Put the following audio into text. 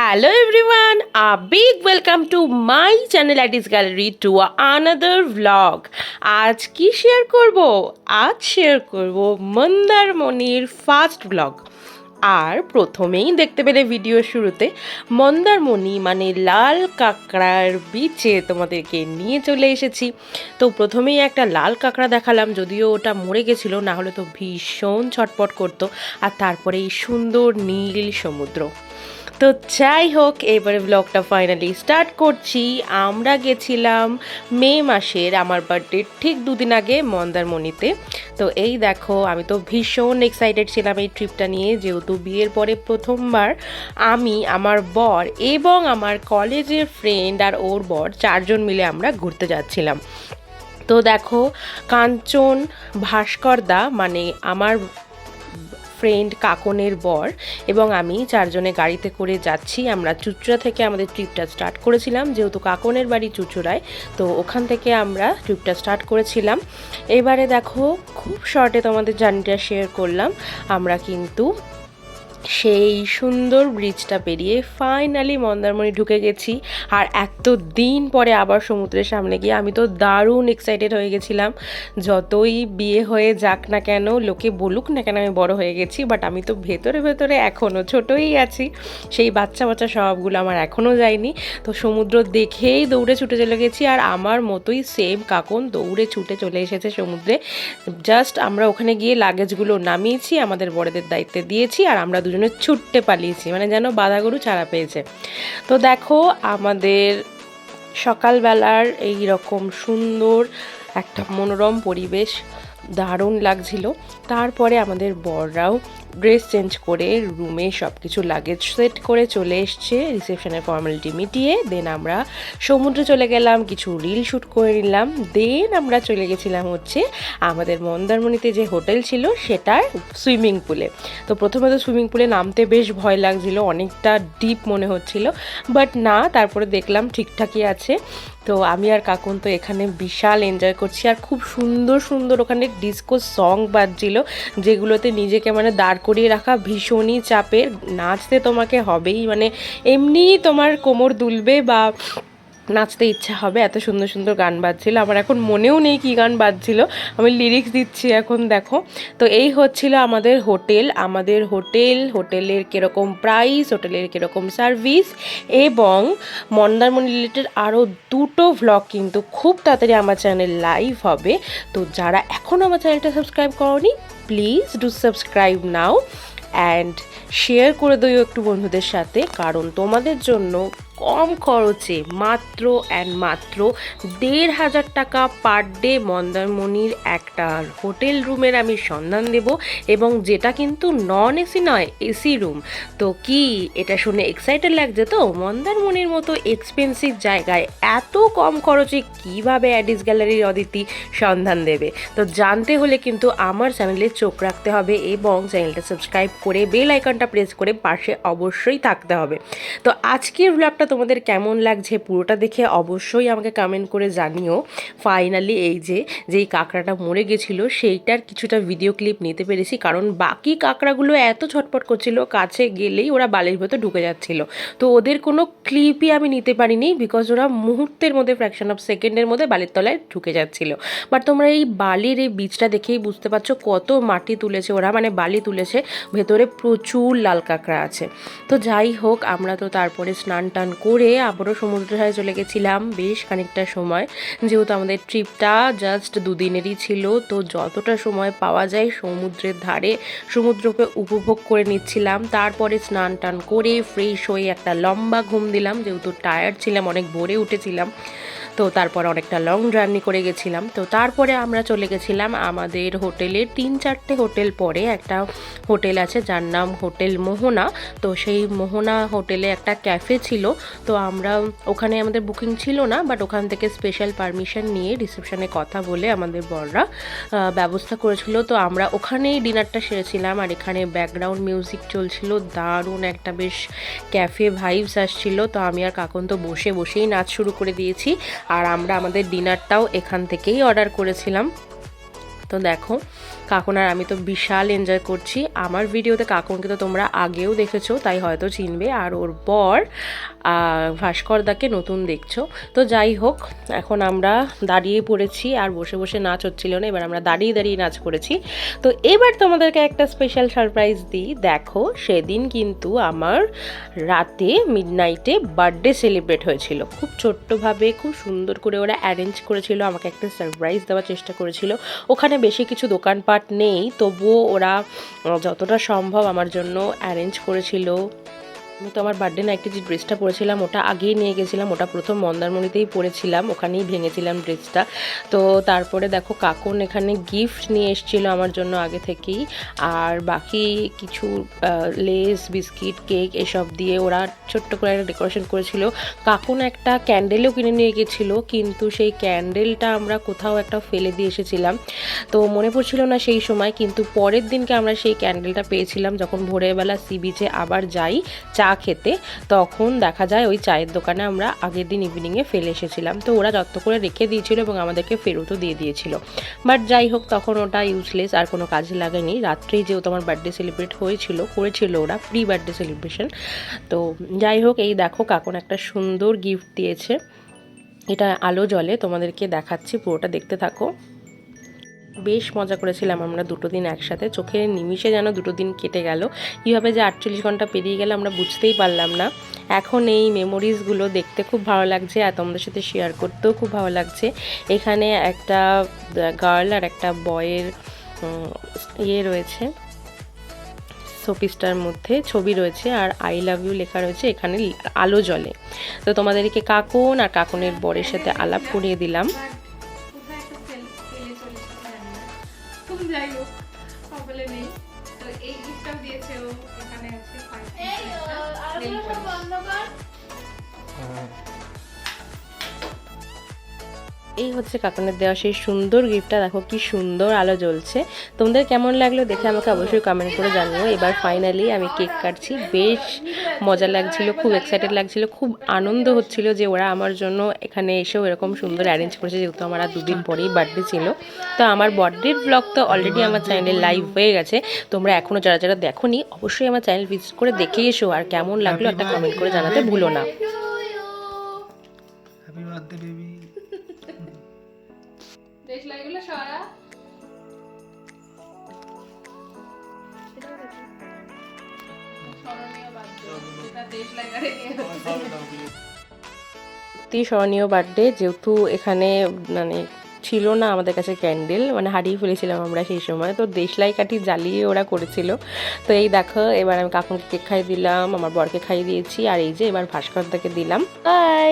Hello everyone, a big welcome to my channel Addis Gallery to another vlog. আজ কি share করব? আজ share করব মন্দারমণির ফার্স্ট ব্লগ। আর প্রথমেই দেখতে পেলে ভিডিও শুরুতে মন্দারমণি মানে লাল কাঁকড়ার বিচে তোমাদেরকে নিয়ে চলে এসেছি। তো প্রথমেই একটা লাল কাঁকড়া দেখালাম, যদিও ওটা মরে গেছিলো, না হলে তো ভীষণ ছটপট করতো। আর তারপরে এই সুন্দর নীল সমুদ্র। তো যাই হোক, এবারে ব্লগটা ফাইনালি স্টার্ট করছি। আমরা গেছিলাম মে মাসের আমার বার্থডের ঠিক দুদিন আগে মন্দারমণিতে। তো এই দেখো, আমি তো ভীষণ এক্সাইটেড ছিলাম এই ট্রিপটা নিয়ে, যেহেতু বিয়ের পরে প্রথমবার আমি, আমার বর এবং আমার কলেজের ফ্রেন্ড আর ওর বর চারজন মিলে আমরা ঘুরতে যাচ্ছিলাম। তো দেখো, কাঞ্চন, ভাস্করদা মানে আমার ফ্রেন্ড কাকনের বর এবং আমি চারজনে গাড়িতে করে যাচ্ছি। আমরা চুঁচুড়া থেকে আমাদের ট্রিপটা স্টার্ট করেছিলাম, যেহেতু কাকনের বাড়ি চুঁচুড়ায়, তো ওখান থেকে আমরা ট্রিপটা স্টার্ট করেছিলাম। এবারে দেখো, খুব শর্টে তোমাদের জার্নিটা শেয়ার করলাম। আমরা কিন্তু সেই সুন্দর ব্রিজটা পেরিয়ে ফাইনালি মন্দারমণি ঢুকে গেছি। আর এত দিন পরে আবার সমুদ্রের সামনে গিয়ে আমি তো দারুণ এক্সাইটেড হয়ে গেছিলাম। যতই বিয়ে হয়ে যাক না কেন, লোকে বলুক না কেন আমি বড় হয়ে গেছি, বাট আমি তো ভেতরে ভেতরে এখনও ছোটই আছি। সেই বাচ্চা বাচ্চা স্বভাবগুলো আমার এখনও যায়নি। তো সমুদ্র দেখেই দৌড়ে ছুটে চলে গেছি, আর আমার মতোই সেম কাকন দৌড়ে ছুটে চলে এসেছে সমুদ্রে। জাস্ট আমরা ওখানে গিয়ে লাগেজগুলো নামিয়েছি, আমাদের বড়দের দায়িত্বে দিয়েছি, আর আমরা দুজনে ছুটতে পালিয়েছি, মানে যেন বাঁধা গরু ছাড়া পেয়েছে। তো দেখো, আমাদের সকালবেলার এই রকম সুন্দর একটা মনোরম পরিবেশ দারুণ লাগছিল। তারপরে আমাদের বররাও ড্রেস চেঞ্জ করে রুমে সব কিছু লাগেজ সেট করে চলে এসছে রিসেপশনের ফর্মালিটি মিটিয়ে। দেন আমরা সমুদ্রে চলে গেলাম, কিছু রিল শ্যুট করে নিলাম। দেন আমরা চলে গেছিলাম হচ্ছে আমাদের মন্দারমণিতে যে হোটেল ছিল সেটার সুইমিং পুলে। তো প্রথমে তো সুইমিং পুলে নামতে বেশ ভয় লাগছিল, অনেকটা ডিপ মনে হচ্ছিল, বাট না, তারপরে দেখলাম ঠিকঠাকই আছে। তো আমি আর কাকুন তো এখানে বিশাল এনজয় করছি, আর খুব সুন্দর সুন্দর ওখানে ডিস্কো সং বাজছিল, যেগুলোতে নিজেকে মানে দাঁড় করিয়ে রাখা ভীষণই চাপের। নাচতে তোমাকে হবেই, মানে এমনিই তোমার কোমর দুলবে বা নাচতে ইচ্ছা হবে, এত সুন্দর সুন্দর গান বাজছিল। আমার এখন মনেও নেই কী গান বাজছিল, আমি লিরিক্স দিচ্ছি এখন দেখো। তো এই হচ্ছিল আমাদের হোটেলের কীরকম প্রাইস, হোটেলের কীরকম সার্ভিস, এবং মন্দারমণি রিলেটেড আরও দুটো ভ্লগ কিন্তু খুব তাড়াতাড়ি আমার চ্যানেল লাইভ হবে। তো যারা এখনও আমার চ্যানেলটা সাবস্ক্রাইব করোনি, please do subscribe now and share করে দিও একটু বন্ধুদের সাথে, কারণ তোমাদের জন্য কম খরচে মাত্র 1,500 টাকা পার ডে মন্দারমণির একটা হোটেল রুমের আমি সন্ধান দেব, এবং যেটা কিন্তু নন এসি নয়, এসি রুম। তো কি এটা শুনে এক্সাইটেড লাগছে? তো মন্দারমণির মতো এক্সপেন্সিভ জায়গায় এত কম খরচে কিভাবে অ্যাডিস গ্যালারির অদিতি সন্ধান দেবে? তো জানতে হলে কিন্তু আমার চ্যানেলে চোখ রাখতে হবে এবং চ্যানেলটা সাবস্ক্রাইব করে বেল আইকনটা প্রেস করে পাশে অবশ্যই থাকতে হবে। তো আজকের ব্লগটা তোমাদের কেমন লাগছে পুরোটা দেখে অবশ্যই আমাকে কমেন্ট করে জানিও। ফাইনালি এই যেই কাঁকড়াটা মরে গেছিলো সেইটার কিছুটা ভিডিও ক্লিপ নিতে পেরেছি, কারণ বাকি কাঁকড়াগুলো এত ছটপট করছিল, কাছে গেলেই ওরা বালির ভেতর ঢুকে যাচ্ছিল। তো ওদের কোনো ক্লিপই আমি নিতে পারিনি, বিকজ ওরা মুহূর্তের মধ্যে, ফ্র্যাকশন অফ সেকেন্ডের মধ্যে বালির তলায় ঢুকে যাচ্ছিল। বাট তোমরা এই বালির এই বীজটা দেখেই বুঝতে পারছো কত মাটি তুলেছে ওরা, মানে বালি তুলেছে, ভেতরে প্রচুর লাল কাঁকড়া আছে। তো যাই হোক, আমরা তো তারপরে স্নান টান করে আবারও সমুদ্রের ধারে চলে গেছিলাম বেশ খানিকটা সময়, যেহেতু আমাদের ট্রিপটা জাস্ট দুদিনেরই ছিল। তো যতটা সময় পাওয়া যায় সমুদ্রের ধারে সমুদ্রকে উপভোগ করে নিচ্ছিলাম। তারপরে স্নান টান করে ফ্রেশ হয়ে একটা লম্বা ঘুম দিলাম, যেহেতু টায়ার্ড ছিলাম, অনেক ভোরে উঠেছিলাম। তো তারপর অনেকটা লং জার্নি করে গেছিলাম। তো তারপরে আমরা চলে গেছিলাম আমাদের হোটেলের 3-4টে হোটেল পরে একটা হোটেল আছে যার নাম হোটেল মোহনা। তো সেই মোহনা হোটেলে একটা ক্যাফে ছিল। তো আমরা ওখানে, আমাদের বুকিং ছিল না, বাট ওখান থেকে স্পেশাল পারমিশন নিয়ে রিসেপশনে কথা বলে আমাদের বররা ব্যবস্থা করেছিল। তো আমরা ওখানেই ডিনারটা সেরেছিলাম, আর এখানে ব্যাকগ্রাউন্ড মিউজিক চলছিল, দারুণ একটা বেশ ক্যাফে ভাইবস আসছিল। তো আমি আর কাকন তো বসেই নাচ শুরু করে দিয়েছি, আর আমরা আমাদের ডিনারটাও এখান থেকেই অর্ডার করেছিলাম। তো দেখো কাকুন আর আমি তো বিশাল এনজয় করছি। আমার ভিডিওতে কাকুনকে তো তোমরা আগেও দেখেছো, তাই হয়তো চিনবে, আর ওর বর ভাস্করদাকে নতুন দেখছো। তো যাই হোক, এখন আমরা দাঁড়িয়ে পড়েছি, আর বসে বসে নাচ হচ্ছিল না, এবার আমরা দাঁড়িয়ে দাঁড়িয়ে নাচ করেছি। তো এবার তোমাদেরকে একটা স্পেশাল সারপ্রাইজ দিই। দেখো সেদিন কিন্তু আমার রাতে মিডনাইটে বার্থডে সেলিব্রেট হয়েছিল, খুব ছোট্টভাবে, খুব সুন্দর করে ওরা অ্যারেঞ্জ করেছিল, আমাকে একটা সারপ্রাইজ দেওয়ার চেষ্টা করেছিল। ওখানে বেশি কিছু দোকানপাট নেই, তবুও ওরা যতটা সম্ভব আমার জন্য অ্যারেঞ্জ করেছিল। আমি তো আমার বার্থডে নাইটে যে ড্রেসটা পরেছিলাম ওটা আগেই নিয়ে গেছিলাম, ওটা প্রথম মন্দারমণিতেই পরেছিলাম, ওখানেই ভেঙেছিলাম ড্রেসটা। তো তারপরে দেখো কাকুন এখানে গিফট নিয়ে এসেছিলো আমার জন্য আগে থেকেই, আর বাকি কিছু লেস, বিস্কিট, কেক এসব দিয়ে ওরা ছোট্ট করে একটা ডেকোরেশন করেছিল। কাকুন একটা ক্যান্ডেলও কিনে নিয়ে গেছিলো, কিন্তু সেই ক্যান্ডেলটা আমরা কোথাও একটা ফেলে দিয়ে এসেছিলাম, তো মনে পড়ছিল না সেই সময়। কিন্তু পরের দিনকে আমরা সেই ক্যান্ডেলটা পেয়েছিলাম, যখন ভোরবেলা সি বিচে আবার যাই চা খেতে, তখন দেখা যায় ওই চায়ের দোকানে আমরা আগের দিন ইভিনিংয়ে ফেলে এসেছিলাম। তো ওরা যত্ন করে রেখে দিয়েছিল এবং আমাদেরকে ফেরতও দিয়ে দিয়েছিল। বাট যাই হোক, তখন ওটা ইউজলেস, আর কোনো কাজে লাগেনি। রাত্রেই যেহেতু আমার বার্থডে সেলিব্রেট করেছিল ওরা প্রি বার্থডে সেলিব্রেশন। তো যাই হোক, এই দেখো কাকুন একটা সুন্দর গিফট দিয়েছে, এটা আলো জ্বলে, তোমাদেরকে দেখাচ্ছি, পুরোটা দেখতে থাকো। বেশ মজা করেছিলাম আমরা দুটো দিন একসাথে, চোখের নিমিষে যেন দুটো দিন কেটে গেল, কীভাবে যে 48 ঘন্টা পেরিয়ে গেল আমরা বুঝতেই পারলাম না। এখন এই মেমোরিজগুলো দেখতে খুব ভালো লাগছে, আর তোমাদের সাথে শেয়ার করতেও খুব ভালো লাগছে। এখানে একটা গার্ল আর একটা বয়ের রয়েছে, শোপিসটার মধ্যে ছবি রয়েছে, আর আই লাভ ইউ লেখা রয়েছে, এখানে আলো জ্বলে। তো তোমাদেরকে কাকুন আর কাকুনের বরের সাথে আলাপ করিয়ে দিলাম। যাই হোক, সকলে নেই, তো এই গিফটটাও দিয়েছে ও। এখানে আছে এই হচ্ছে কাকুনের দেওয়া সেই সুন্দর গিফটটা, দেখো কি সুন্দর আলো জ্বলছে। তোমাদের কেমন লাগলো দেখে আমাকে অবশ্যই কমেন্ট করে জানিও। এবার ফাইনালি আমি কেক কাটছি, বেশ মজা লাগছিল, খুব এক্সাইটেড লাগছিল, খুব আনন্দ হচ্ছিল যে ওরা আমার জন্য এখানে এসেও এরকম সুন্দর অ্যারেঞ্জ করেছে, যেহেতু আমার আর দুদিন পরেই বার্থডে ছিল। তো আমার বার্থডের ব্লগ তো অলরেডি আমার চ্যানেলে লাইভ হয়ে গেছে, তোমরা এখনও যারা যারা দেখোনি অবশ্যই আমার চ্যানেল ভিজিট করে দেখে এসো, আর কেমন লাগলো একটা কমেন্ট করে জানাতে ভুলো না। Happy birthday baby. দেশলাইগুলো সরা, স্মরণীয় বার্থডে, যেহেতু এখানে মানে ছিল না আমাদের কাছে ক্যান্ডেল, মানে হারিয়ে ফেলেছিলাম আমরা সেই সময়, তো দেশলাই কাঠি জ্বালিয়ে ওরা করেছিল। তো এই দেখো, এবার আমি কাকুকে কেক খাইয়ে দিলাম, আমার বরকে খাইয়ে দিয়েছি, আর এই যে এবার ভাস্করদাকে দিলাম। বাই।